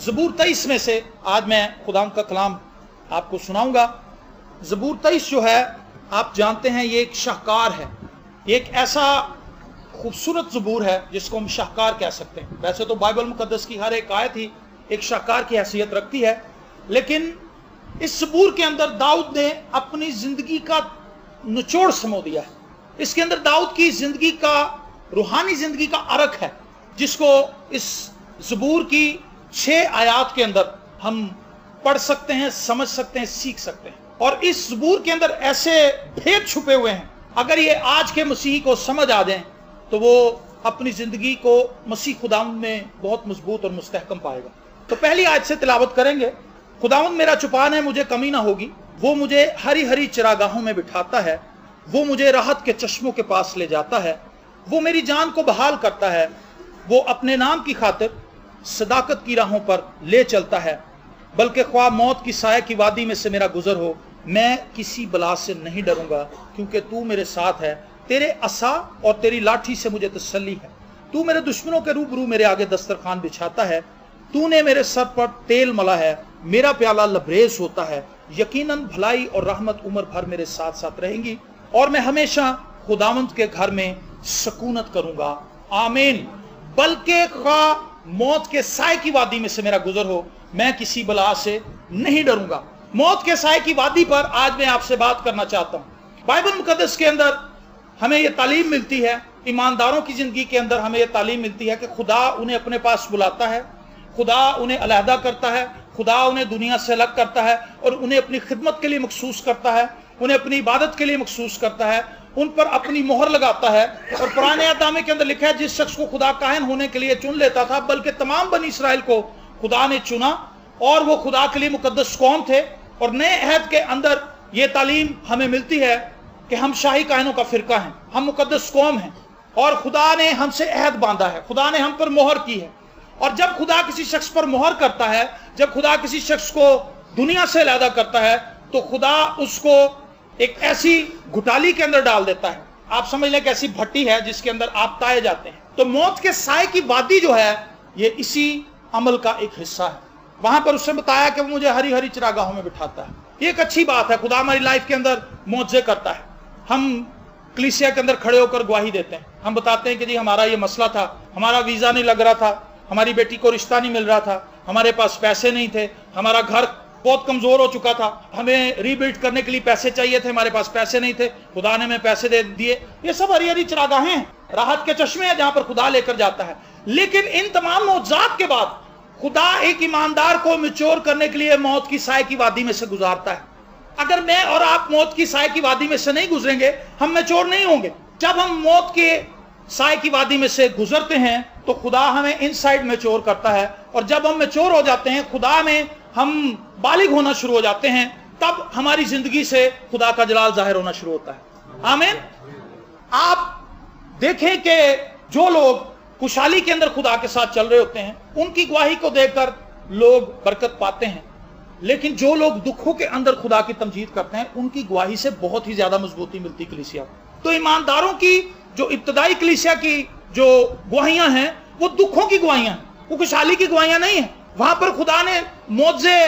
ज़बूर 23 में से आज मैं खुदा का कलाम आपको सुनाऊंगा। ज़बूर 23 जो है, आप जानते हैं ये एक शाहकार है, ये एक ऐसा खूबसूरत ज़बूर है जिसको हम शाहकार कह सकते हैं। वैसे तो बाइबल मुकद्दस की हर एक आयत ही एक शाहकार की हैसियत रखती है, लेकिन इस ज़बूर के अंदर दाऊद ने अपनी ज़िंदगी का निचोड़ समो दिया है। इसके अंदर दाऊद की ज़िंदगी का, रूहानी ज़िंदगी का अर्क है, जिसको इस ज़बूर की 6 आयात के अंदर हम पढ़ सकते हैं, समझ सकते हैं, सीख सकते हैं। और इस ज़बूर के अंदर ऐसे भेद छुपे हुए हैं, अगर ये आज के मसीह को समझ आ जाएं तो वो अपनी ज़िंदगी को मसीह खुदावंद में बहुत मजबूत और मुस्तहकम पाएगा। तो पहली आयत से तिलावत करेंगे। खुदावंद मेरा चुपान है, मुझे कमी ना होगी। वो मुझे हरी हरी चरागाहों में बिठाता है, वो मुझे राहत के चश्मों के पास ले जाता है। वो मेरी जान को बहाल करता है, वो अपने नाम की खातिर सदाकत की राहों पर ले चलता है। बल्कि ख्वाह मौत की साए की वादी में से मेरा गुजर हो, मैं किसी बला से नहीं डरूंगा, क्योंकि तू मेरे साथ है। तेरे असा और तेरी लाठी से मुझे तसल्ली है। तू मेरे दुश्मनों के रूबरू मेरे आगे दस्तरखान बिछाता है। तूने मेरे सर पर तेल मला है, मेरा प्याला लबरेज होता है। यकीनन भलाई और रहमत उम्र भर मेरे साथ साथ रहेंगी, और मैं हमेशा खुदावंद के घर में सकूनत करूंगा। आमीन। बल्कि ख्वाह मौत के साए की वादी में से मेरा गुजर हो, मैं किसी बला से नहीं डरूंगा। मौत के साए की वादी पर आज मैं आपसे बात करना चाहता हूं। बाइबल मुकद्दस के अंदर हमें यह तालीम मिलती है, ईमानदारों की जिंदगी के अंदर हमें यह तालीम मिलती है कि खुदा उन्हें अपने पास बुलाता है, खुदा उन्हें अलहदा करता है, खुदा उन्हें दुनिया से अलग करता है और उन्हें अपनी खिदमत के लिए मखसूस करता है, उन्हें अपनी इबादत के लिए मखसूस करता है, उन पर अपनी मोहर लगाता है। और पुराने अहदनामे के अंदर लिखा है, जिस शख्स को खुदा काहिन होने के लिए चुन लेता था, बल्कि तमाम बनी इसराइल को खुदा ने चुना, और वो खुदा के लिए मुकद्दस कौम थे। और नए अहद के अंदर ये तालीम हमें मिलती है कि हम शाही काहिनों का फिरका हैं, हम मुकद्दस कौम हैं, और खुदा ने हमसे अहद बांधा है, खुदा ने हम पर मोहर की है। और जब खुदा किसी शख्स पर मोहर करता है, जब खुदा किसी शख्स को दुनिया से अलहदा करता है, तो खुदा उसको एक ऐसी घुटाली के अंदर डाल देता है। आप समझ लें कि ऐसी भट्टी है जिसके अंदर आप ताए जाते हैं। तो मौत के साए की वादी जो है, ये इसी अमल का एक हिस्सा है। वहां पर उसने बताया कि वो मुझे हरी हरी चरागाहों में बिठाता है। ये एक अच्छी बात है, खुदा हमारी लाइफ के अंदर मौजे करता है। हम कलीसिया के अंदर खड़े होकर गवाही देते हैं, हम बताते हैं कि जी हमारा ये मसला था, हमारा वीजा नहीं लग रहा था, हमारी बेटी को रिश्ता नहीं मिल रहा था, हमारे पास पैसे नहीं थे, हमारा घर बहुत कमजोर हो चुका था, हमें रीबिल्ड करने के लिए पैसे चाहिए थे, हमारे पास पैसे नहीं थे, खुदा ने हमें पैसे दे दिए। ये सब हरी हरी चरागाहें हैं, राहत के चश्मे हैं जहां पर खुदा लेकर जाता है। लेकिन इन तमाम मौजूदात के बाद खुदा एक ईमानदार को मैच्योर करने के लिए मौत की साए की वादी में से गुजारता है। अगर मैं और आप मौत की साए की वादी में से नहीं गुजरेंगे, हम मैच्योर नहीं होंगे। जब हम मौत के साए की वादी में से गुजरते हैं तो खुदा हमें इनसाइड मैच्योर करता है, और जब हम मैच्योर हो जाते हैं, खुदा में हम बालिग होना शुरू हो जाते हैं, तब हमारी जिंदगी से खुदा का जलाल जाहिर होना शुरू होता है। आमीन। आप देखें कि जो लोग खुशहाली के अंदर खुदा के साथ चल रहे होते हैं, उनकी गवाही को देखकर लोग बरकत पाते हैं, लेकिन जो लोग दुखों के अंदर खुदा की तमजीद करते हैं, उनकी गवाही से बहुत ही ज्यादा मजबूती मिलती कलीसिया को। तो ईमानदारों की जो इब्तदाई कलीसिया की जो गवाहियां हैं, वो दुखों की गवाहियां हैं, वो खुशहाली की गवाहियां नहीं है। वहां पर खुदा ने मौजे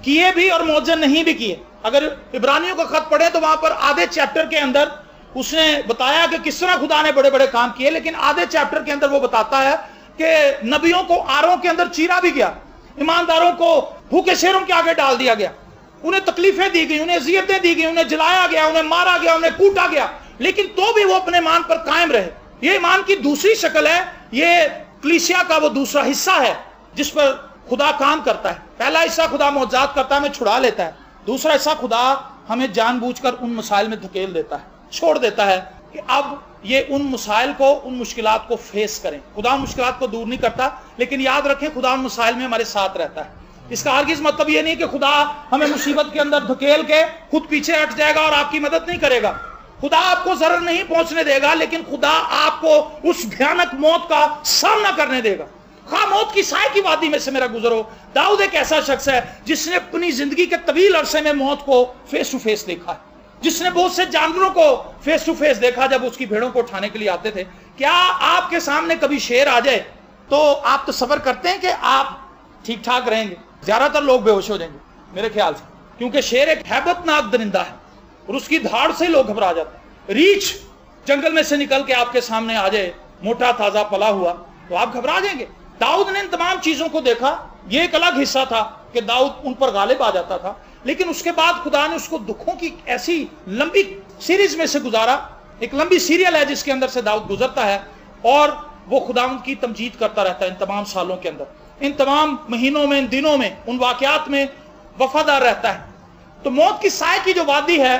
किए भी और मौजे नहीं भी किए। अगर इब्रानियों का खत पढ़े तो वहां पर आधे चैप्टर के अंदर उसने बताया कि किस तरह खुदा ने बड़े बड़े काम किए, लेकिन आधे चैप्टर के अंदर वो बताता है कि नबियों को आरों के अंदर चीरा भी गया, ईमानदारों को भूखे शेरों के आगे डाल दिया गया, उन्हें तकलीफें दी गई, उन्हें अजियतें दी गई, उन्हें जलाया गया, उन्हें मारा गया, उन्हें कूटा गया, लेकिन तो भी वो अपने ईमान पर कायम रहे। ये ईमान की दूसरी शक्ल है, ये कलीसिया का वो दूसरा हिस्सा है जिस पर खुदा काम करता है। पहला हिस्सा खुदा मौजूद करता है, हमें छुड़ा लेता है। दूसरा हिस्सा खुदा हमें जानबूझकर उन मसाइल में धकेल देता है, छोड़ देता है कि अब ये उन मसाइल को, उन मुश्किलात को फेस करें। खुदा मुश्किलात को दूर नहीं करता, लेकिन याद रखें खुदा उन मसाइल में हमारे साथ रहता है। इसका हरगिज़ मतलब ये नहीं कि खुदा हमें मुसीबत के अंदर धकेल के खुद पीछे हट जाएगा और आपकी मदद नहीं करेगा। खुदा आपको जरर नहीं पहुंचने देगा, लेकिन खुदा आपको उस भयानक मौत का सामना करने देगा। हाँ, मौत की साए की वादी में से मेरा गुजरो। दाऊद एक ऐसा शख्स है जिसने अपनी जिंदगी के तवील अरसे में मौत को फेस टू फेस देखा है, जिसने बहुत से जानवरों को फेस टू फेस देखा जब उसकी भेड़ों को उठाने के लिए आते थे। क्या आपके सामने कभी शेर आ जाए तो आप तसव्वुर करते हैं कि आप ठीक ठाक रहेंगे, ज्यादातर लोग बेहोश हो जाएंगे मेरे ख्याल से, क्योंकि शेर एक हैबतनाक दरिंदा है और उसकी धाड़ से लोग घबरा जाते हैं। रीछ जंगल में से निकल के आपके सामने आ जाए, मोटा ताजा पला हुआ, तो आप घबरा जाएंगे। दाऊद ने इन तमाम चीजों को देखा। ये एक अलग हिस्सा था कि दाऊद उन पर गालिब आ जाता था, लेकिन उसके बाद खुदा ने उसको दुखों की ऐसी लंबी सीरीज में से गुजारा। एक लंबी सीरियल है जिसके अंदर से दाऊद गुजरता है और वो खुदा की तमजीद करता रहता है इन तमाम सालों के अंदर, इन तमाम महीनों में, इन दिनों में, उन वाकयात में वफादार रहता है। तो मौत की साए की जो वादी है,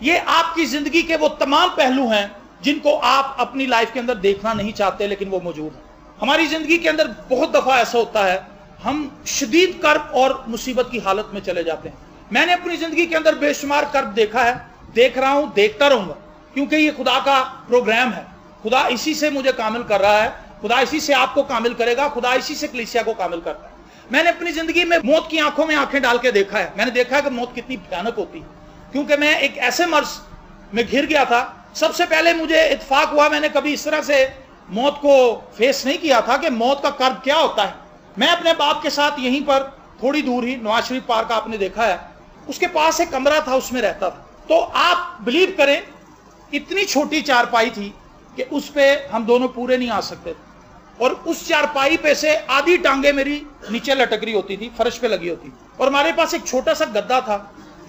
ये आपकी जिंदगी के वो तमाम पहलू हैं जिनको आप अपनी लाइफ के अंदर देखना नहीं चाहते, लेकिन वो मौजूद है। हमारी जिंदगी के अंदर बहुत दफा ऐसा होता है, हम शदीद कर्ब और मुसीबत की हालत में चले जाते हैं। मैंने अपनी जिंदगी के अंदर बेशुमार कर्ब देखा है, देख रहा हूं, देखता रहूंगा, क्योंकि ये खुदा का प्रोग्राम है। खुदा इसी से मुझे कामिल कर रहा है, खुदा इसी से आपको कामिल करेगा, खुदा इसी से कलीसिया को कामिल करता है। मैंने अपनी जिंदगी में मौत की आंखों में आंखें डाल के देखा है। मैंने देखा है कि मौत कितनी भयानक होती है, क्योंकि मैं एक ऐसे मर्ज में घिर गया था। सबसे पहले मुझे इत्तेफाक हुआ, मैंने कभी इस तरह से मौत को फेस नहीं किया था कि मौत का कर्ब क्या होता है। मैं अपने बाप के साथ यहीं पर थोड़ी दूर ही नवाज शरीफ पार्क आपने देखा है, उसके पास एक कमरा था, उसमें रहता था। तो आप बिलीव करें, इतनी छोटी चारपाई थी कि उस पे हम दोनों पूरे नहीं आ सकते थे, और उस चारपाई पे से आधी टांगे मेरी नीचे लटक रही होती थी, फर्श पे लगी होती, और हमारे पास एक छोटा सा गद्दा था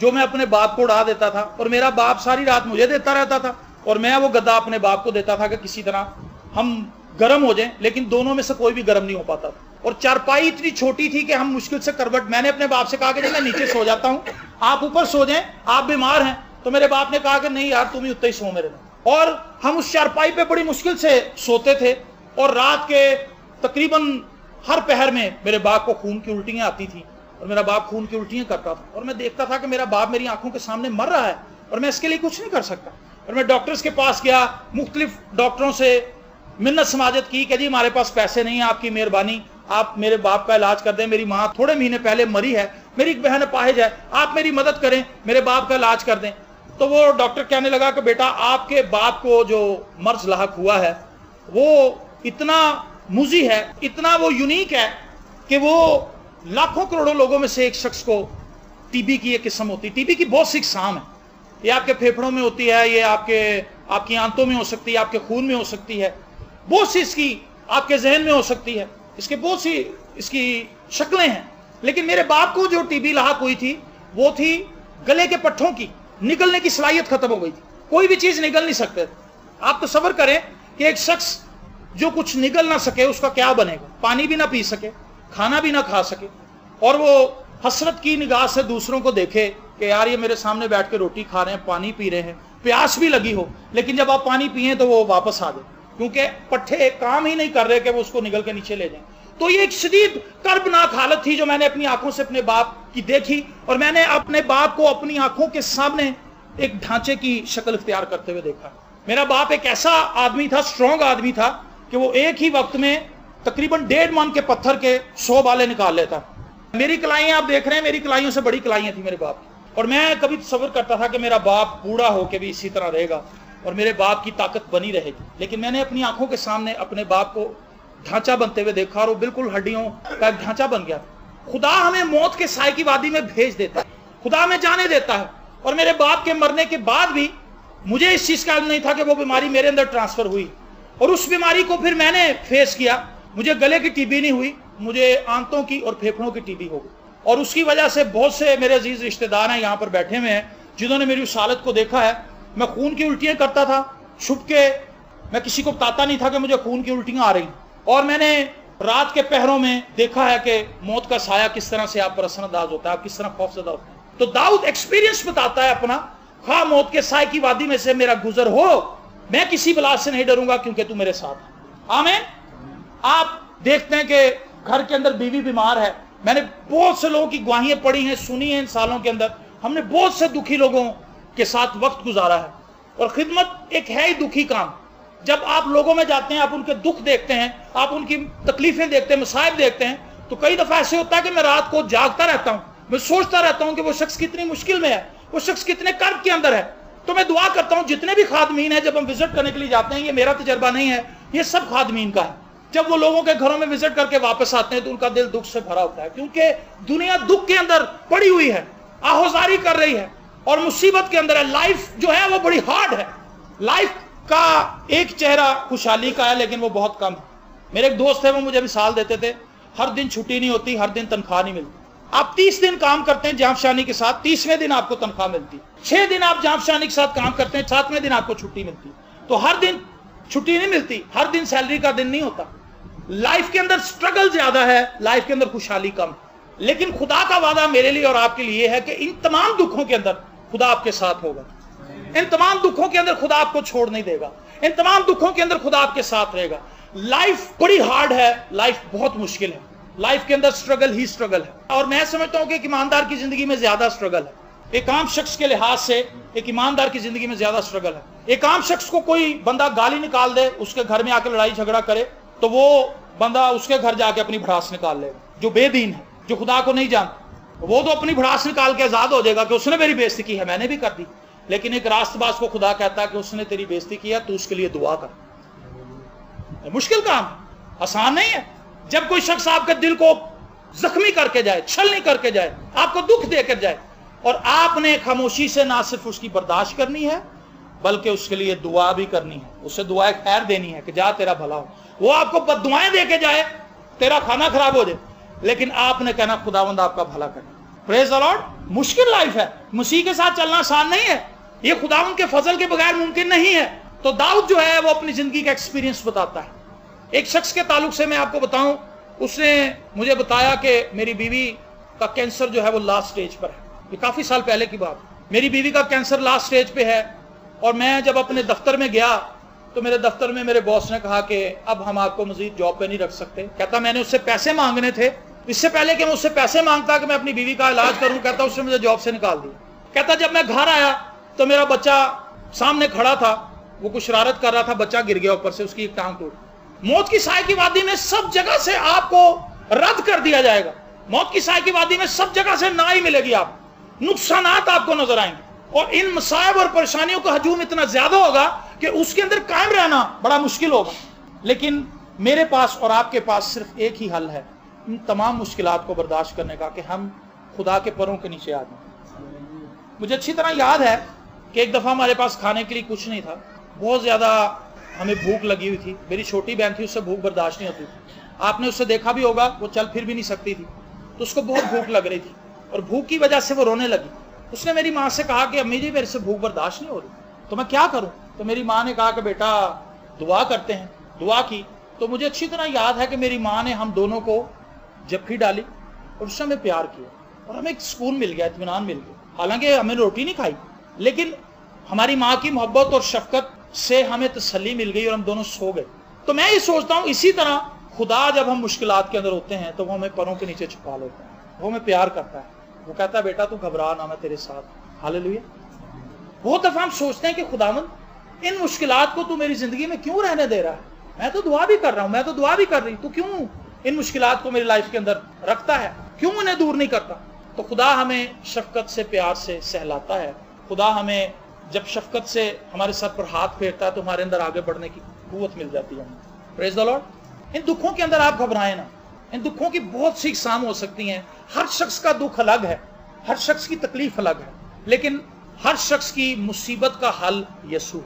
जो मैं अपने बाप को उड़ा देता था, और मेरा बाप सारी रात मुझे देता रहता था और मैं वो गद्दा अपने बाप को देता था कि किसी तरह हम गर्म हो जाएं, लेकिन दोनों में से कोई भी गर्म नहीं हो पाता था। और चारपाई इतनी छोटी थी कि हम मुश्किल से करवट, मैंने अपने बाप से कहा कि मैं नीचे सो जाता हूं, आप ऊपर सो जाएं, आप बीमार हैं। तो मेरे बाप ने कहा कि नहीं यार, तुम ही उत्ते ही सो मेरे में। और हम उस चारपाई पे बड़ी मुश्किल से सोते थे, और रात के तकरीबन हर पहर में मेरे बाप को खून की उल्टियां आती थी, और मेरा बाप खून की उल्टियां करता था, और मैं देखता था कि मेरा बाप मेरी आंखों के सामने मर रहा है और मैं इसके लिए कुछ नहीं कर सकता। और मैं डॉक्टर्स के पास गया, मुख्तलिफ डॉक्टरों से मिन्नत समाजत की कि जी हमारे पास पैसे नहीं है, आपकी मेहरबानी, आप मेरे बाप का इलाज कर दें। मेरी माँ थोड़े महीने पहले मरी है, मेरी एक बहन अपाहिज है, आप मेरी मदद करें, मेरे बाप का इलाज कर दें। तो वो डॉक्टर कहने लगा कि बेटा, आपके बाप को जो मर्ज लाहक हुआ है वो इतना मुजी है, इतना वो यूनिक है कि वो लाखों करोड़ों लोगों में से एक शख्स को टीबी की एक किस्म होती है। टीबी की बहुत सी इकसाम है, ये आपके फेफड़ों में होती है, ये आपकी आंतों में हो सकती है, आपके खून में हो सकती है, बहुत सी इसकी आपके जहन में हो सकती है, इसके बहुत सी इसकी शक्लें हैं। लेकिन मेरे बाप को जो टीबी लाहक हुई थी वो थी गले के पट्टों की, निगलने की सलाहियत खत्म हो गई थी, कोई भी चीज निगल नहीं सकते। आप तसव्वुर करें कि एक शख्स जो कुछ निगल ना सके उसका क्या बनेगा, पानी भी ना पी सके, खाना भी ना खा सके, और वो हसरत की निगाह से दूसरों को देखे कि यार ये मेरे सामने बैठ के रोटी खा रहे हैं, पानी पी रहे हैं, प्यास भी लगी हो, लेकिन जब आप पानी पिए तो वो वापस आ जाए, क्योंकि पट्टे काम ही नहीं कर रहे कि वो उसको निगल के नीचे ले जाएं। तो ये एक शदीद कर्बनाक हालत थी जो मैंने अपनी आंखों से अपने बाप की देखी, और मैंने अपने बाप को अपनी आंखों के सामने एक ढांचे की शक्ल इख्तियार करते हुए देखा। मेरा बाप एक ऐसा आदमी था, स्ट्रॉन्ग आदमी था, कि वो एक ही वक्त में तकरीबन 1.5 मन के पत्थर के 100 बाले निकाल लेता। मेरी कलाइयां आप देख रहे हैं, मेरी कलाइयों से बड़ी कलाइयां थी मेरे बाप की, और मैं कभी तसव्वुर करता था कि मेरा बाप बूढ़ा हो के भी इसी तरह रहेगा और मेरे बाप की ताकत बनी रहेगी। लेकिन मैंने अपनी आंखों के सामने अपने बाप को ढांचा बनते हुए देखा, और वो बिल्कुल हड्डियों का एक ढांचा बन गया। खुदा हमें मौत के साए की वादी में भेज देता है, खुदा हमें जाने देता है। और मेरे बाप के मरने के बाद भी मुझे इस चीज का इल्म नहीं था कि वो बीमारी मेरे अंदर ट्रांसफर हुई, और उस बीमारी को फिर मैंने फेस किया। मुझे गले की टीबी नहीं हुई, मुझे आंतों की और फेफड़ों की टीबी हो गई, और उसकी वजह से बहुत से मेरे अजीज रिश्तेदार हैं यहाँ पर बैठे हुए हैं जिन्होंने मेरी उस हालत को देखा है। मैं खून की उल्टियां करता था छुप के, मैं किसी को बताता नहीं था कि मुझे खून की उल्टियां आ रही, और मैंने रात के पहरों में देखा है कि मौत का साया किस तरह से आप पर असरअंदाज होता है, आप किस तरह खौफजदा होते हैं। तो दाऊद एक्सपीरियंस बताता है अपना, खा मौत के साए की वादी में से मेरा गुजर हो, मैं किसी बला से नहीं डरूंगा क्योंकि तू मेरे साथ है। आमीन। आप देखते हैं कि घर के अंदर बीवी बीमार है। मैंने बहुत से लोगों की गवाहियां पढ़ी हैं, सुनी हैं इन सालों के अंदर। हमने बहुत से दुखी लोगों के साथ वक्त गुजारा है, और खिदमत एक है ही दुखी काम। जब आप लोगों में जाते हैं, आप उनके दुख देखते हैं, आप उनकी तकलीफें देखते हैं, मसाइब देखते हैं, तो कई दफा ऐसे होता है कि मैं रात को जागता रहता हूं, मैं सोचता रहता हूं कि वो शख्स कितनी मुश्किल में है, वो शख्स कितने कर्ब के अंदर है। तो मैं दुआ करता हूं जितने भी खादमीन हैं, जब हम विजिट करने के लिए जाते हैं, ये मेरा तजर्बा नहीं है, ये सब खादमीन का है, जब वो लोगों के घरों में विजिट करके वापस आते हैं तो उनका दिल दुख से भरा होता है, क्योंकि दुनिया दुख के अंदर पड़ी हुई है, आहोजारी कर रही है और मुसीबत के अंदर है। लाइफ जो है वो बड़ी हार्ड है। लाइफ का एक चेहरा खुशहाली का है, लेकिन वो बहुत कम है। मेरे एक दोस्त है, वो मुझे मिसाल देते थे, हर दिन छुट्टी नहीं होती, हर दिन तनख्वाह नहीं मिलती। आप 30 दिन काम करते हैं जांफशानी के साथ, 30वें दिन आपको तनख्वाह मिलती। 6 दिन आप जांफशानी के साथ काम करते हैं, 7वें दिन आपको छुट्टी मिलती। तो हर दिन छुट्टी नहीं मिलती, हर दिन सैलरी का दिन नहीं होता। लाइफ के अंदर स्ट्रगल ज्यादा है, लाइफ के अंदर खुशहाली कम। लेकिन खुदा का वादा मेरे लिए और आपके लिए है कि इन तमाम दुखों के अंदर खुदा आपके साथ होगा। इन तमाम दुखों के अंदर खुदा आपको छोड़ नहीं देगा। इन तमाम दुखों के अंदर खुदा आपके साथ रहेगा। लाइफ बड़ी हार्ड है, लाइफ बहुत मुश्किल है, लाइफ के अंदर स्ट्रगल ही स्ट्रगल है। और मैं समझता हूं कि एक ईमानदार की जिंदगी में ज्यादा स्ट्रगल है। एक आम शख्स के लिहाज से एक ईमानदार की जिंदगी में ज्यादा स्ट्रगल है। एक आम शख्स को कोई बंदा गाली निकाल दे, उसके घर में आके लड़ाई झगड़ा करे, तो वो बंदा उसके घर जाके अपनी भड़ास निकाल लेगा। जो बेदीन है, जो खुदा को नहीं जानता, वो तो अपनी भड़ास निकाल के आजाद हो जाएगा कि उसने मेरी बेइज्जती की है, मैंने भी कर दी। लेकिन एक रास्तबाज को खुदा कहता है कि उसने तेरी बेइज्जती किया, तू उसके लिए दुआ कर। मुश्किल काम है, आसान नहीं है। जब कोई शख्स आपके दिल को जख्मी करके जाए, छलनी करके जाए, आपको दुख देकर जाए, और आपने खामोशी से ना सिर्फ उसकी बर्दाश्त करनी है बल्कि उसके लिए दुआ भी करनी है, उसे दुआएं खैर देनी है कि जा तेरा भला हो। वो आपको बद्दुआएं दे के जाए, तेरा खाना खराब हो जाए, लेकिन आपने कहना खुदावंद आपका भला करे। Praise the Lord. मुश्किल लाइफ है, मसीह के साथ चलना आसान नहीं है, ये खुदावंद के फजल के बगैर मुमकिन नहीं है। तो दाऊद जो है वो अपनी जिंदगी का एक्सपीरियंस बताता है। एक शख्स के ताल्लुक से मैं आपको बताऊं, उसने मुझे बताया कि मेरी बीवी का कैंसर जो है वो लास्ट स्टेज पर है। ये काफी साल पहले की बात। मेरी बीवी का कैंसर लास्ट स्टेज पे है, और मैं जब अपने दफ्तर में गया तो मेरे दफ्तर में मेरे बॉस ने कहा कि अब हम आपको मजीद जॉब पे नहीं रख सकते। कहता मैंने उससे पैसे मांगने थे, इससे पहले कि मैं उससे पैसे मांगता कि मैं अपनी बीवी का इलाज करूं, कहता उसने मुझे जॉब से निकाल दिया। कहता जब मैं घर आया तो मेरा बच्चा सामने खड़ा था, वो कुछ शरारत कर रहा था, बच्चा गिर गया ऊपर से, उसकी एक टांग टूट। मौत की साए की वादी में सब जगह से आपको रद्द कर दिया जाएगा। मौत की साए की वादी में सब जगह से ना ही मिलेगी, आप नुकसानात आपको नजर आएंगे, और इन मसाइब और परेशानियों का हजूम इतना ज्यादा होगा कि उसके अंदर कायम रहना बड़ा मुश्किल होगा। लेकिन मेरे पास और आपके पास सिर्फ एक ही हल है इन तमाम मुश्किलात को बर्दाश्त करने का, कि हम खुदा के परों के नीचे आ जाएं। मुझे अच्छी तरह याद है कि एक दफा हमारे पास खाने के लिए कुछ नहीं था, बहुत ज्यादा हमें भूख लगी हुई थी। मेरी छोटी बहन थी, उससे भूख बर्दाश्त नहीं होती थी। आपने उससे देखा भी होगा, वो चल फिर भी नहीं सकती थी, तो उसको बहुत भूख लग रही थी और भूख की वजह से वो रोने लगी। उसने मेरी माँ से कहा कि अम्मी जी मेरे से भूख बर्दाश्त नहीं हो रही, तो मैं क्या करूं? तो मेरी माँ ने कहा कि बेटा दुआ करते हैं। दुआ की तो मुझे अच्छी तरह याद है कि मेरी माँ ने हम दोनों को जप्फी डाली और उससे हमें प्यार किया, और हमें एक सुकून मिल गया, इत्मीनान मिल गया। हालांकि हमें रोटी नहीं खाई, लेकिन हमारी माँ की मोहब्बत और शफकत से हमें तसल्ली मिल गई और हम दोनों सो गए। तो मैं ये सोचता हूँ इसी तरह खुदा जब हम मुश्किलात के अंदर होते हैं तो वो हमें परों के नीचे छुपा लेता है, वो हमें प्यार करता है, वो कहता है बेटा तू घबरा ना, मैं तेरे साथ। हालेलुया। बहुत दफा हम सोचते हैं कि खुदावंद इन मुश्किलात को तू मेरी जिंदगी में क्यों रहने दे रहा है? मैं तो दुआ भी कर रहा हूं, मैं तो दुआ भी कर रही हूं, तू क्यों इन मुश्किलात को मेरी लाइफ के अंदर रखता है, क्यों इन्हें दूर नहीं करता? तो खुदा हमें शफकत से प्यार से सहलाता है। खुदा हमें जब शफकत से हमारे सर पर हाथ फेरता है तो हमारे अंदर आगे बढ़ने की कुव्वत मिल जाती है। Praise the Lord. इन दुखों के अंदर आप घबराएं ना, इन दुखों की बहुत सी इकसाम हो सकती हैं। हर शख्स का दुख अलग है, हर शख्स की तकलीफ अलग है, लेकिन हर शख्स की मुसीबत का हल यीशु।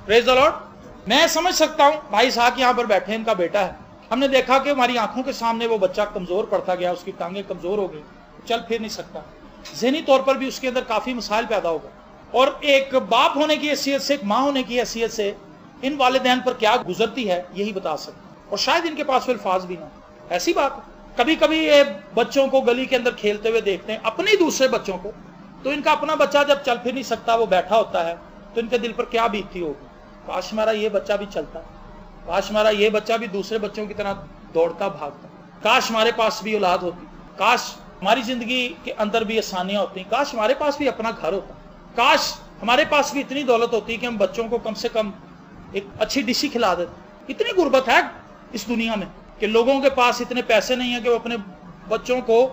Praise the Lord. मैं समझ सकता हूं, भाई साहब यहां पर बैठे, इनका बेटा है, हमने देखा कि हमारी आंखों के सामने वो बच्चा कमजोर पड़ता गया, उसकी टांगें कमजोर हो गई, चल फिर नहीं सकता, ज़हनी तौर पर भी उसके अंदर काफी मसाइल पैदा हो गए। और एक बाप होने की हैसियत से, एक माँ होने की हैसियत से इन वालिदैन पर क्या गुजरती है यही बता सकते, और शायद इनके पास वो अल्फाज भी ना। ऐसी बात कभी कभी ये बच्चों को गली के अंदर खेलते हुए देखते हैं, अपने दूसरे बच्चों को, तो इनका अपना बच्चा जब चल फिर नहीं सकता, वो बैठा होता है, तो इनके दिल पर क्या बीतती होगी, काश हमारा ये बच्चा भी चलता, काश हमारा ये बच्चा भी दूसरे बच्चों की तरह दौड़ता भागता, काश हमारे पास भी औलाद होती, काश हमारी जिंदगी के अंदर भी आसानियां होती, काश हमारे पास भी अपना घर होता, काश हमारे पास भी इतनी दौलत होती कि हम बच्चों को कम से कम एक अच्छी डिश ही खिला देते। इतनी गुर्बत है इस दुनिया में कि लोगों के पास इतने पैसे नहीं है कि वो अपने बच्चों को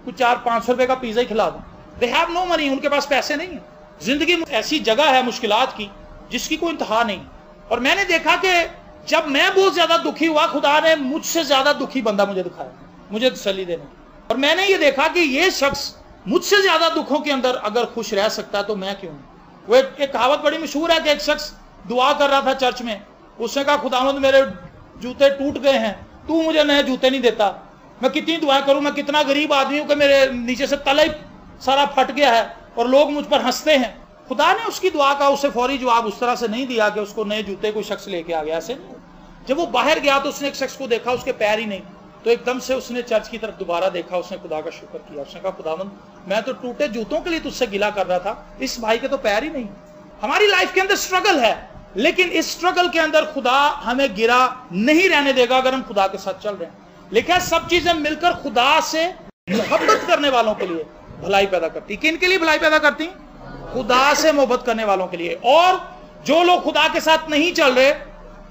कुछ 400-500 रुपए का पिज्जा ही खिला दें। दे हैव नो मनी, उनके पास पैसे नहीं है। जिंदगी ऐसी जगह है मुश्किलात की जिसकी कोई इंतहा नहीं। और मैंने देखा कि जब मैं बहुत ज्यादा दुखी हुआ, खुदा ने मुझसे ज्यादा दुखी बंदा मुझे दिखाया, मुझे तसल्ली देने। और मैंने ये देखा कि ये शख्स मुझसे ज्यादा दुखों के अंदर अगर खुश रह सकता है तो मैं क्यों नहीं। वो एक कहावत बड़ी मशहूर है कि एक शख्स दुआ कर रहा था चर्च में, उसने कहा खुदावंद मेरे जूते टूट गए हैं, तू मुझे नए जूते नहीं देता, मैं कितनी दुआ करूं, मैं कितना गरीब आदमी हूं कि मेरे नीचे से तला ही सारा फट गया है और लोग मुझ पर हंसते हैं। खुदा ने उसकी दुआ का उसे फौरी जवाब उस तरह से नहीं दिया कि उसको नए जूते कोई शख्स लेके आ गया, ऐसे नहीं। जब वो बाहर गया तो उसने एक शख्स को देखा, उसके पैर ही नहीं, तो एकदम से उसने चर्च की तरफ दोबारा देखा, उसने खुदा का शुक्र किया, उसने कहा खुदावंद मैं तो टूटे जूतों के लिए तुझसे गिला कर रहा था, इस भाई के तो पैर ही नहीं। हमारी लाइफ के अंदर स्ट्रगल है, लेकिन इस स्ट्रगल के अंदर खुदा हमें गिरा नहीं रहने देगा अगर हम खुदा के साथ चल रहे हैं। लेकिन सब चीजें मिलकर खुदा से मोहब्बत करने वालों के लिए भलाई पैदा करती। किन के लिए भलाई पैदा करती? खुदा से मोहब्बत करने वालों के लिए। और जो लोग खुदा के साथ नहीं चल रहे,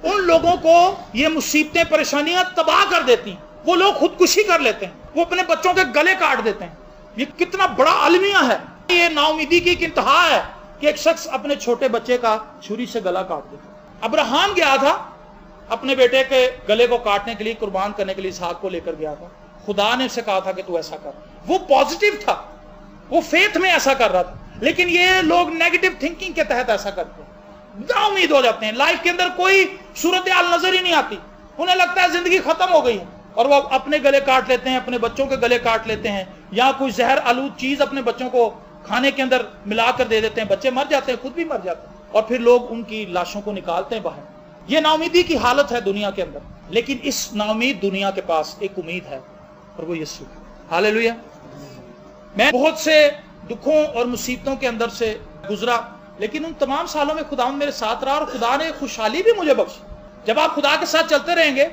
उन लोगों को ये मुसीबतें परेशानियां तबाह कर देती। वो लोग खुदकुशी कर लेते हैं, वो अपने बच्चों के गले काट देते हैं। ये कितना बड़ा अलमिया है। ये नाउमीदी की एक इंतहा है कि एक शख्स अपने छोटे बच्चे का छुरी से गला काट देता। अब्राहम गया था अपने बेटे के गले को काटने के लिए, कुर्बान करने के लिए इसहाक को लेकर गया था। खुदा ने उसे कहा था कि तू ऐसा कर। वो पॉजिटिव था, वो फेथ में ऐसा कर रहा था। लेकिन ये लोग नेगेटिव थिंकिंग के तहत ऐसा करते हैं, नाउमीद हो जाते हैं। लाइफ के अंदर कोई सूरत हाल नजर ही नहीं आती, उन्हें लगता है जिंदगी खत्म हो गई है, और वो अपने गले काट लेते हैं, अपने बच्चों के गले काट लेते हैं, या कोई जहर आलूद चीज अपने बच्चों को खाने के अंदर मिलाकर दे देते हैं। बच्चे मर जाते हैं, खुद भी मर जाते हैं, और फिर लोग उनकी लाशों को निकालते हैं बाहर। ये नाउमीदी की हालत है दुनिया के अंदर। लेकिन इस नाउमीद दुनिया के पास एक उम्मीद है, और वो यीशु है। हालेलुया। मैं बहुत से दुखों और मुसीबतों के अंदर से गुजरा, लेकिन उन तमाम सालों में खुदा मेरे साथ रहा, और खुदा ने खुशहाली भी मुझे बख्शी। जब आप खुदा के साथ चलते रहेंगे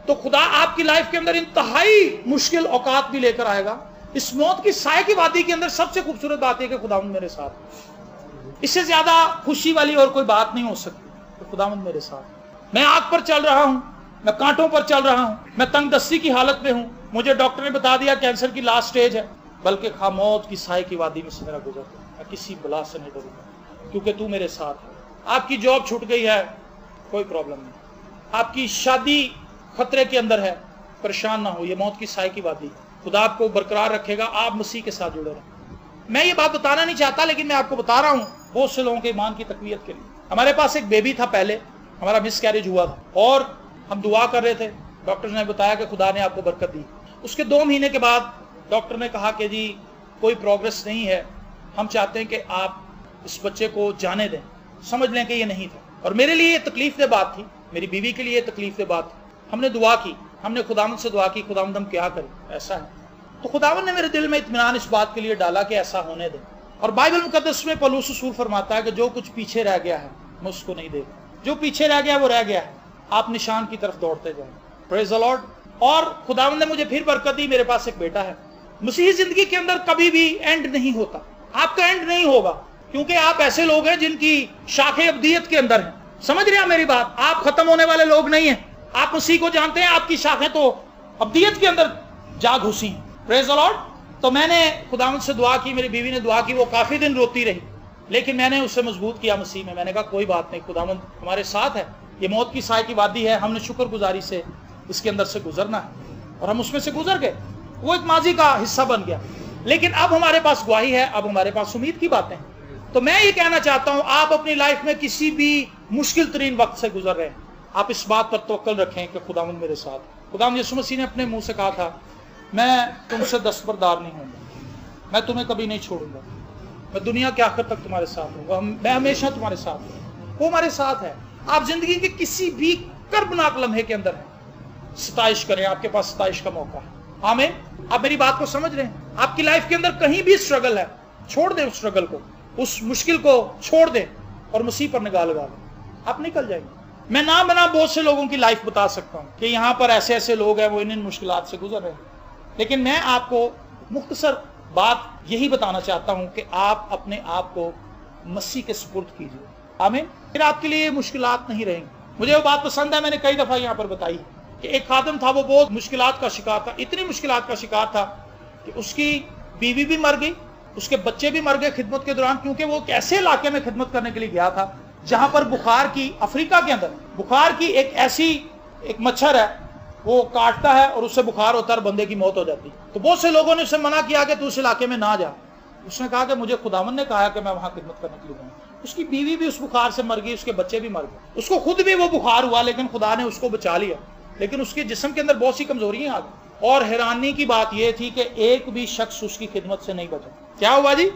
तो खुदा आपकी लाइफ के अंदर इंतहाई मुश्किल औकात भी लेकर आएगा। इस मौत की साए की वादी के अंदर सबसे खूबसूरत बात है कि खुदावंद मेरे साथ। इससे ज्यादा खुशी वाली और कोई बात नहीं हो सकती कि खुदावंद मेरे साथ। मैं आग पर चल रहा हूं, मैं कांटों पर चल रहा हूं, मैं तंगदस्ती की हालत में हूं, मुझे डॉक्टर ने बता दिया कैंसर की लास्ट स्टेज है, बल्कि मौत की साए की वादी में से मेरा गुजरता है। मैं किसी बला से नहीं डरूंगा क्योंकि तू मेरे साथ है। आपकी जॉब छूट गई है, कोई प्रॉब्लम नहीं। आपकी शादी खतरे के अंदर है, परेशान ना हो, ये मौत की साए की वादी। खुदा आपको बरकरार रखेगा, आप मसीह के साथ जुड़े रहें। मैं ये बात बताना नहीं चाहता, लेकिन मैं आपको बता रहा हूं बहुत से लोगों के ईमान की तकवीत के लिए। हमारे पास एक बेबी था, पहले हमारा मिस कैरेज हुआ था, और हम दुआ कर रहे थे। डॉक्टर ने बताया कि खुदा ने आपको बरकत दी। उसके 2 महीने के बाद डॉक्टर ने कहा कि जी कोई प्रोग्रेस नहीं है, हम चाहते हैं कि आप इस बच्चे को जाने दें, समझ लें कि ये नहीं था। और मेरे लिए ये तकलीफ दे बात थी, मेरी बीवी के लिए तकलीफ दे बात थी। हमने दुआ की, हमने खुदावंद से दुआ की, खुदावंद हम क्या करें, ऐसा है। तो खुदावंद ने मेरे दिल में इत्मीनान इस बात के लिए डाला कि ऐसा होने दें। और बाइबल मुकद्दस में पौलुस रसूल फरमाता है कि जो कुछ पीछे रह गया है मैं उसको नहीं देखा, जो पीछे रह गया वो रह गया है, आप निशान की तरफ दौड़ते जाएं। Praise the Lord. और खुदावंद ने मुझे फिर बरकत दी, मेरे पास एक बेटा है। मसीही जिंदगी के अंदर कभी भी एंड नहीं होता, आपका एंड नहीं होगा, क्योंकि आप ऐसे लोग हैं जिनकी शाखें अब्दियत के अंदर हैं। समझ रहे हैं मेरी बात? आप खत्म होने वाले लोग नहीं हैं, आप मसीह को जानते हैं, आपकी शाखें तो अब्दियत के अंदर जा घुसी हैं। Praise the Lord. तो मैंने खुदावंद से दुआ की, मेरी बीवी ने दुआ की, वो काफी दिन रोती रही, लेकिन मैंने उसे मजबूत किया मसीह में। मैंने कहा कोई बात नहीं, खुदावंद हमारे साथ है, ये मौत की साए की वादी है, हमने शुक्रगुजारी से इसके अंदर से गुजरना है, और हम उसमें से गुजर गए। वो एक माजी का हिस्सा बन गया, लेकिन अब हमारे पास गवाही है, अब हमारे पास उम्मीद की बातें हैं। तो मैं ये कहना चाहता हूं, आप अपनी लाइफ में किसी भी मुश्किल तरीन वक्त से गुजर रहे हैं, आप इस बात पर तवक्कल रखें कि खुदावंद मेरे साथ। खुदावंद यीशु मसीह ने अपने मुंह से कहा था, मैं तुमसे दस्तबरदार नहीं हूंगा, मैं तुम्हें कभी नहीं छोड़ूंगा, मैं दुनिया के आखिर तक तुम्हारे साथ हूँ, मैं हमेशा तुम्हारे साथ हूँ। वो हमारे साथ है। आप जिंदगी के किसी भी कर्बनाक लम्हे के अंदर हैं, सताइश करें, आपके पास सताइश का मौका है। आमीन। आप मेरी बात को समझ रहे हैं? आपकी लाइफ के अंदर कहीं भी स्ट्रगल है, छोड़ दें उस स्ट्रगल को, उस मुश्किल को छोड़ दें और मसीह पर निगाह लगा लें, आप निकल जाएंगे। मैं ना बना बहुत से लोगों की लाइफ बता सकता हूं कि यहां पर ऐसे ऐसे लोग हैं, वो इन मुश्किलात से गुजर रहे हैं, लेकिन मैं आपको मुख्तसर बात यही बताना चाहता हूं कि आप अपने आप को मसीह के सुपुर्द कीजिए। आमीन। फिर आपके लिए मुश्किलात नहीं रहेंगी। मुझे वो बात पसंद है, मैंने कई दफा यहां पर बताई कि एक खादिम था, वो बहुत मुश्किलात का शिकार था, इतनी मुश्किलात का शिकार था कि उसकी बीवी भी मर गई, उसके बच्चे भी मर गए खिदमत के दौरान, क्योंकि वो एक ऐसे इलाके में खिदमत करने के लिए गया था जहां पर बुखार की, अफ्रीका के अंदर बुखार की एक मच्छर है, वो काटता है और उससे बुखार होता है और बंदे की मौत हो जाती है। तो बहुत से लोगों ने उससे मना किया कि तू उस इलाके में ना जा। उसने कहा कि मुझे खुदावन ने कहा कि मैं वहां खिदमत करने के लिए जाऊँ। उसकी बीवी भी उस बुखार से मर गई, उसके बच्चे भी मर गए, उसको खुद भी वो बुखार हुआ, लेकिन खुदा ने उसको बचा लिया। लेकिन उसके जिस्म के अंदर बहुत सी कमजोरियां आ गई। और हैरानी की बात यह थी कि एक भी शख्स उसकी खिदमत से नहीं बचा। क्या हुआ जी?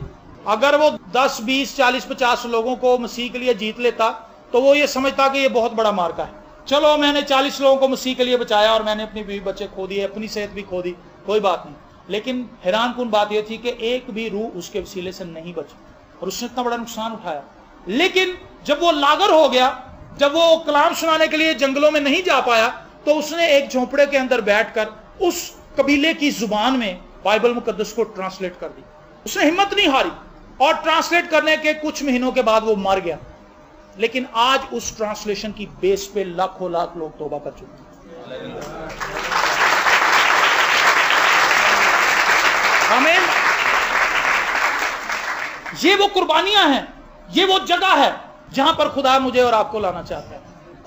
अगर वो 10, 20, 40, 50 लोगों को मसीह के लिए जीत लेता तो वो ये समझता कि ये बहुत बड़ा मार्का है। चलो मैंने 40 लोगों को मसीह के लिए बचाया और मैंने अपनी बीवी बच्चे खो दिए, अपनी सेहत भी खो दी, कोई बात नहीं। लेकिन हैरान कुन बात यह थी कि एक भी रूह उसके वसीले से नहीं बची और उसने इतना बड़ा नुकसान उठाया। लेकिन जब वो लागर हो गया, जब वो कलाम सुनाने के लिए जंगलों में नहीं जा पाया, तो उसने एक झोंपड़े के अंदर बैठकर उस कबीले की जुबान में बाइबल मुकद्दस को ट्रांसलेट कर दी। उसने हिम्मत नहीं हारी और ट्रांसलेट करने के कुछ महीनों के बाद वो मर गया। लेकिन आज उस ट्रांसलेशन की बेस पे लाखों लाख लोग तौबा कर चुके हैं। आमीन। ये वो कुर्बानियां हैं, ये वो जगह है जहां पर खुदा मुझे और आपको लाना चाहता है।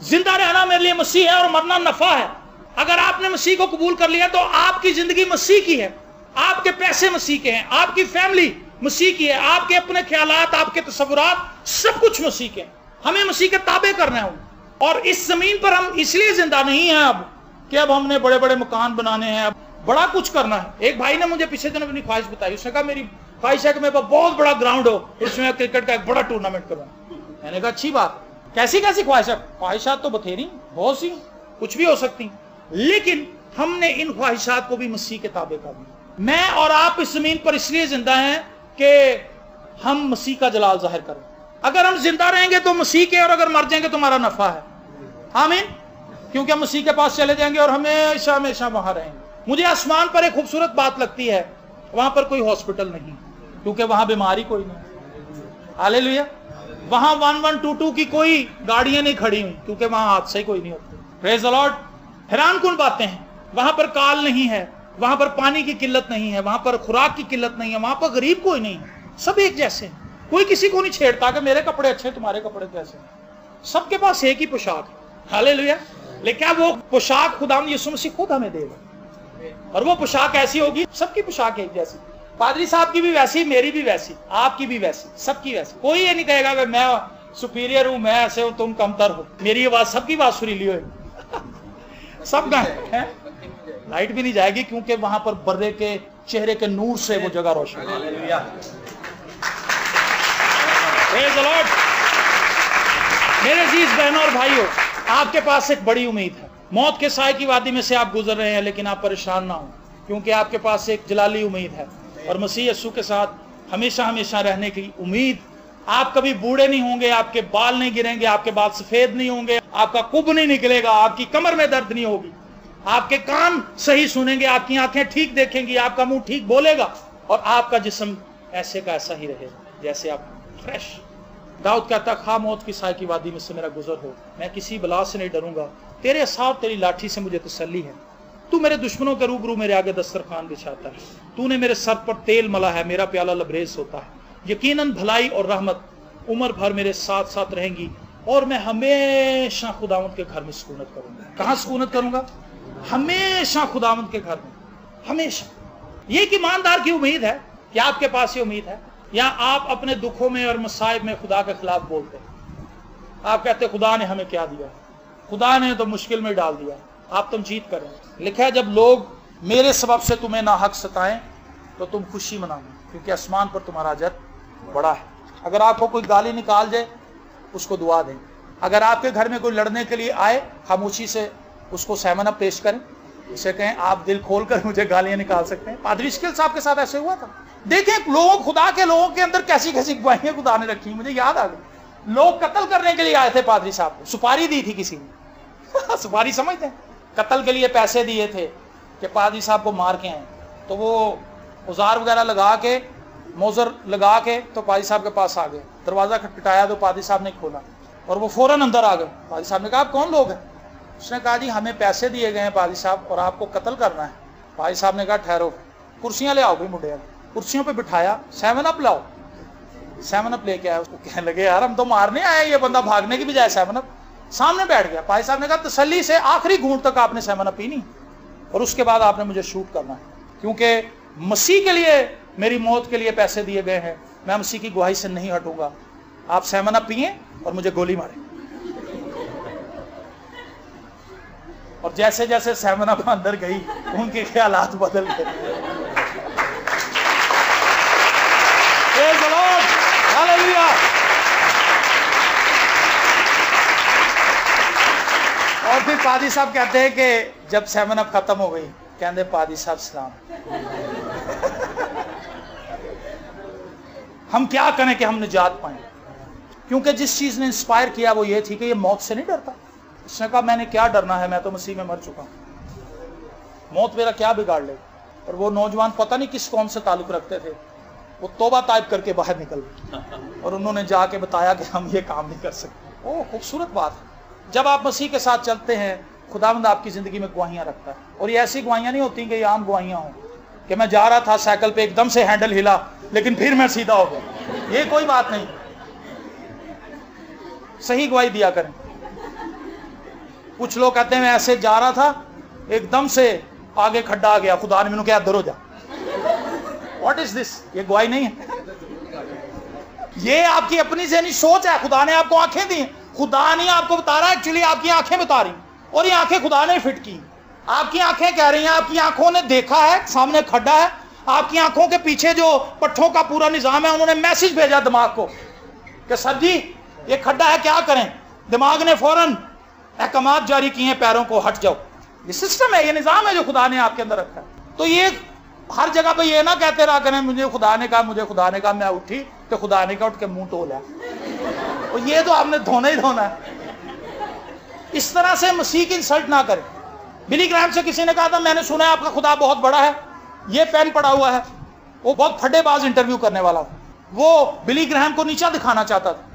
जिंदा रहना मेरे लिए मसीह है और मरना नफा है। अगर आपने मसीह को कबूल कर लिया तो आपकी जिंदगी मसीह की है, आपके पैसे मसीह के हैं, आपकी फैमिली मसीह की है, आपके अपने ख्यालात, आपके तसव्वुरात, सब कुछ मसीह के हैं। हमें मसीह के ताबे करना है। और इस जमीन पर हम इसलिए जिंदा नहीं हैं अब कि अब हमने बड़े बड़े मकान बनाने हैं, अब बड़ा कुछ करना है। एक भाई ने मुझे पिछले दिन अपनी ख्वाहिश बताई। उसने कहा मेरी ख्वाहिश है कि मेरे पास बहुत बड़ा ग्राउंड हो, उसमें क्रिकेट का एक बड़ा टूर्नामेंट करूँ। मैंने कहा अच्छी बात, कैसी कैसी ख्वाहिश है? ख्वाहिशात तो बथेरी बहुत सी, कुछ भी हो सकती, लेकिन हमने इन ख्वाहिशात को भी मसीह के ताबे कर दिया। मैं और आप इस जमीन पर इसलिए जिंदा हैं कि हम मसीह का जलाल जाहिर करें। अगर हम जिंदा रहेंगे तो मसीह के, और अगर मर जाएंगे तो हमारा नफा है। आमीन। क्योंकि हम मसीह के पास चले जाएंगे और हमेशा हमेशा वहां रहेंगे। मुझे आसमान पर एक खूबसूरत बात लगती है, वहां पर कोई हॉस्पिटल नहीं, क्योंकि वहां बीमारी कोई नहीं। हालेलुया। वहां 1122 की कोई गाड़ियां नहीं खड़ी हुई, क्योंकि वहां हादसे ही कोई नहीं होते। Praise the Lord. हैरान कुन बातें हैं। वहां पर काल नहीं है, वहां पर पानी की किल्लत नहीं है, वहां पर खुराक की किल्लत नहीं है, वहां पर गरीब कोई नहीं है, सब एक जैसे हैं। कोई किसी को नहीं छेड़ता कि मेरे कपड़े अच्छे तुम्हारे कपड़े कैसे। सबके पास एक ही पोशाक है। हालेलुया। लेकिन वो पोशाक खुदावंद यीशु मसीह खुद हमें देगा, और वो पोशाक ऐसी होगी, सबकी पोशाक एक जैसी। पादरी साहब की भी वैसी, मेरी भी वैसी, आपकी भी वैसी, सबकी वैसी। कोई ये नहीं कहेगा कि मैं सुपीरियर हूं, मैं ऐसे हूं, तुम कमतर हो। मेरी आवाज सबकी आवाज सुरीली होगी, सब गाए। लाइट भी नहीं जाएगी, क्योंकि वहां पर बर्रे के चेहरे के नूर से वो जगह रोशन है। Praise the Lord। मेरे अजीज बहनों और भाइयों, आपके पास एक बड़ी उम्मीद है। मौत के साए की वादी में से आप गुजर रहे हैं, लेकिन आप परेशान ना हो, क्योंकि आपके पास एक जलाली उम्मीद है, और मसीह यीशु के साथ हमेशा हमेशा रहने की उम्मीद। आप कभी बूढ़े नहीं होंगे, आपके बाल नहीं गिरेंगे, आपके बाल सफेद नहीं होंगे, आपका कुब नहीं निकलेगा, आपकी कमर में दर्द नहीं होगी, आपके कान सही सुनेंगे, आपकी आंखें ठीक देखेंगी, आपका मुंह ठीक बोलेगा, और आपका जिस्म ऐसे का ऐसा ही रहेगा जैसे आप फ्रेश। दाऊद कहता, खा मौत की साए की वादी में से मेरा गुजर हो, मैं किसी बला से नहीं डरूंगा, तेरे असाब तेरी लाठी से मुझे तसल्ली है। तू मेरे दुश्मनों के रूबरू मेरे आगे दस्तरखान बिछाता है, तूने मेरे सर पर तेल मला है, मेरा प्याला लबरेज होता है। यकीनन भलाई और रहमत उम्र भर मेरे साथ साथ रहेंगी, और मैं हमेशा खुदावंद के घर में सुकूनत करूंगा। कहां सुकूनत करूंगा? हमेशा खुदावंद के घर में, हमेशा। ये एक ईमानदार की उम्मीद है कि आपके पास ये उम्मीद है, या आप अपने दुखों में और मसाइब में खुदा के खिलाफ बोलते हैं। आप कहते खुदा ने हमें क्या दिया, खुदा ने तो मुश्किल में डाल दिया। आप तमजीद करें। लिखा है, जब लोग मेरे सबब से तुम्हें नाहक सताएं तो तुम खुशी मनाओ, क्योंकि आसमान पर तुम्हारा अजर बड़ा है। अगर आपको कोई गाली निकाल जाए, उसको दुआ दें। अगर आपके घर में कोई लड़ने के लिए आए, खामोशी से उसको सहमना पेश करें, उसे कहें आप दिल खोल कर मुझे गालियां निकाल सकते हैं। पादरी स्किल साहब के साथ ऐसे हुआ था। देखें लोग, खुदा के लोगों के अंदर कैसी कैसी गवाहियां खुदा ने रखी। मुझे याद आ गई, लोग कत्ल करने के लिए आए थे पादरी साहब को, सुपारी दी थी किसी ने सुपारी समझते हैं, कत्ल के लिए पैसे दिए थे कि पादरी साहब को मार के आए। तो वो औजार वगैरह लगा के, मोजर लगा के, तो पादरी साहब के पास आ गए। दरवाजा खटखटाया तो पादरी साहब ने खोला, और वो फौरन अंदर आ गए। पादरी साहब ने कहा, आप कौन लोग हैं? उसने कहा, जी हमें पैसे दिए गए हैं पादरी साहब, और आपको कत्ल करना है। पादरी साहब ने कहा, ठहरो, कुर्सियां ले आओ भाई मुंडे। कुर्सियों पे बिठाया, 7 अप लाओ, 7 अप लेके आया। उसको कहने लगे यार हम तो मारने आए, ये बंदा भागने की बजाय 7 अप सामने बैठ गया। भाई साहब ने कहा तसल्ली से आखिरी घूंट तक आपने 7 अप पी नहीं और उसके बाद आपने मुझे शूट करना है, क्योंकि मसीह के लिए मेरी मौत के लिए पैसे दिए गए हैं, मैं मसीह की गवाही से नहीं हटूंगा। आप 7 अप पिए और मुझे गोली मारे। और जैसे जैसे 7 अप अंदर गई उनके ख्यालात बदल गए। हालेलुया। और फिर पादी साहब कहते हैं कि जब 7 अप खत्म हो गई, कहते पादी साहब सलाम। हम क्या करें कि हम निजात पाएं, क्योंकि जिस चीज ने इंस्पायर किया वो ये थी कि ये मौत से नहीं डरता। उसने कहा मैंने क्या डरना है, मैं तो मसीह में मर चुका हूं, मौत मेरा क्या बिगाड़ ले। और वो नौजवान पता नहीं किस कौम से ताल्लुक रखते थे, वो तौबा ताइब करके बाहर निकल गए और उन्होंने जाके बताया कि हम ये काम नहीं कर सकते। ओह खूबसूरत बात है। जब आप मसीह के साथ चलते हैं, खुदावंद आपकी जिंदगी में गवाहियां रखता है। और ये ऐसी गवाहियां नहीं होती कि ये आम गवाहियां हों कि मैं जा रहा था साइकिल पे, एकदम से हैंडल हिला लेकिन फिर मैं सीधा हो गया। ये कोई बात नहीं। सही गवाही दिया करें। कुछ लोग कहते हैं मैं ऐसे जा रहा था, एकदम से आगे खड्डा आ गया, खुदा ने मैंने कहा इधर हो जा। What is this? ये गवाही नहीं है। ये आपकी अपनी ज़हनी सोच है। खुदा ने आपको आंखें दी, खुदा नहीं आपको बता रहा है, एक्चुअली आपकी आंखें बता रही, और ये आंखें खुदा ने फिट की। आपकी आंखें कह रही हैं, आपकी आंखों ने देखा है सामने खड्डा है, आपकी आंखों के पीछे जो पट्ठों का पूरा निजाम है, उन्होंने मैसेज भेजा दिमाग को कि सर जी ये खड्डा है, क्या करें। दिमाग ने फौरन अहकामात जारी किए हैं, पैरों को हट जाओ। ये सिस्टम है, ये निजाम है जो खुदा ने आपके अंदर रखा है। तो ये हर जगह पे ये ना कहते रहा करें मुझे खुदा ने कहा, मुझे खुदा ने कहा, मैं उठी तो खुदा ने कहा उठ के मुंह धो लिया। और ये तो आपने धोना ही धोना है। इस तरह से मसीह की इंसल्ट ना करें। बिली ग्राहम से किसी ने कहा था मैंने सुना है आपका खुदा बहुत बड़ा है, ये पेन पड़ा हुआ है। वो बहुत फड्डेबाज इंटरव्यू करने वाला, वो बिली ग्राहम को नीचा दिखाना चाहता था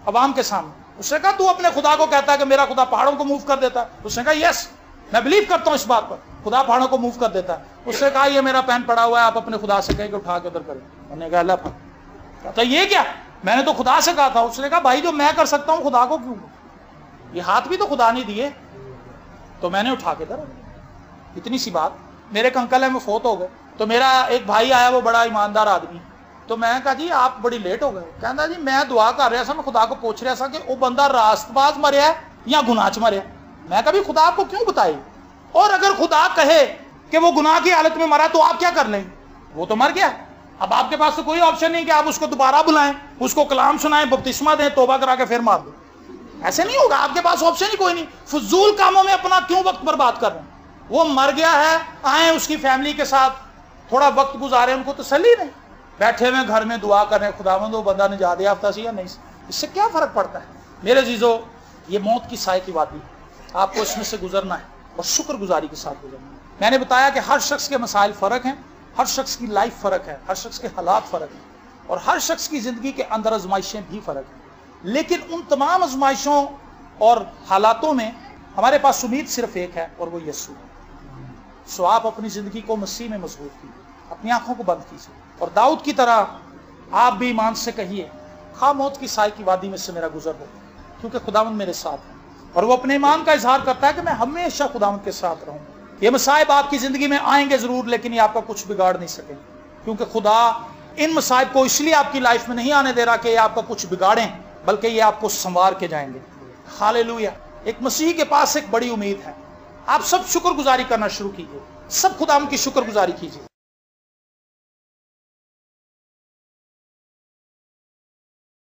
अवाम के सामने। उसने कहा तू अपने खुदा को कहता है कि मेरा खुदा पहाड़ों को मूव कर देता है। उसने कहा यस मैं बिलीव करता हूं इस बात पर, खुदा पहाड़ों को मूव कर देता है। उसने कहा ये मेरा पेन पड़ा हुआ है, आप अपने खुदा से कहें कि उठा के उधर करें। उन्होंने कहा अल्लाह, तो ये क्या, मैंने तो खुदा से कहा था। उसने कहा भाई जो मैं कर सकता हूं खुदा को क्यों, ये हाथ भी तो खुदा नहीं दिए, तो मैंने उठा के दर। इतनी सी बात। मेरे एक अंकल है, वो फोत हो गए, तो मेरा एक भाई आया, वो बड़ा ईमानदार आदमी। तो मैं कहा जी आप बड़ी लेट हो गए। कहता जी मैं दुआ कर रहा था, मैं खुदा को पूछ रहा था कि वो बंदा रास्तबाज मरिया है या गुनाह च मरिया। मैं कभी खुदा आपको क्यों बताए, और अगर खुदा कहे कि वो गुनाह की हालत में मरा तो आप क्या कर लेंगे, वो तो मर गया। अब आपके पास तो कोई ऑप्शन नहीं कि आप उसको दोबारा बुलाएं, उसको कलाम सुनाएं, बपतिस्मा दें, तौबा करा के फिर मार दो। ऐसे नहीं होगा, आपके पास ऑप्शन ही कोई नहीं। फजूल कामों में अपना क्यों वक्त बर्बाद कर रहे हैं। वो मर गया है, आए उसकी फैमिली के साथ थोड़ा वक्त गुजारे, उनको तसल्ली नहीं, बैठे हुए घर में दुआ कर रहे हैं खुदावंद वो बंदा निजात याफ्ता सी या नहीं। इससे क्या फर्क पड़ता है। मेरे अजीजों, ये मौत की साए की वादी, आपको इसमें से गुजरना है और शुक्रगुजारी के साथ गुजरना है। मैंने बताया कि हर शख्स के मसाइल फर्क हैं, हर शख्स की लाइफ फर्क है, हर शख्स के हालात फर्क हैं, और हर शख्स की जिंदगी के अंदर आजमाइशें भी फर्क हैं। लेकिन उन तमाम आजमाइशों और हालातों में हमारे पास उम्मीद सिर्फ एक है, और वो यीशु है। सो आप अपनी जिंदगी को मसीह में मजबूत कीजिए, अपनी आंखों को बंद कीजिए, और दाऊद की तरह आप भी ईमान से कहिए खा मौत की साए की वादी में से मेरा गुजर हो, क्योंकि खुदावंद मेरे साथ है। और वो अपने ईमान का इजहार करता है कि मैं हमेशा खुदावंद के साथ रहूं। ये मसाइब आपकी जिंदगी में आएंगे जरूर, लेकिन ये आपका कुछ बिगाड़ नहीं सकेंगे, क्योंकि खुदा इन मसाइब को इसलिए आपकी लाइफ में नहीं आने दे रहा कि ये आपका कुछ बिगाड़ें, बल्कि ये आपको संवार के जाएंगे। हालेलुया। एक मसीह के पास एक बड़ी उम्मीद है। आप सब शुक्रगुजारी करना शुरू कीजिए, सब खुदावंद की शुक्रगुजारी कीजिए।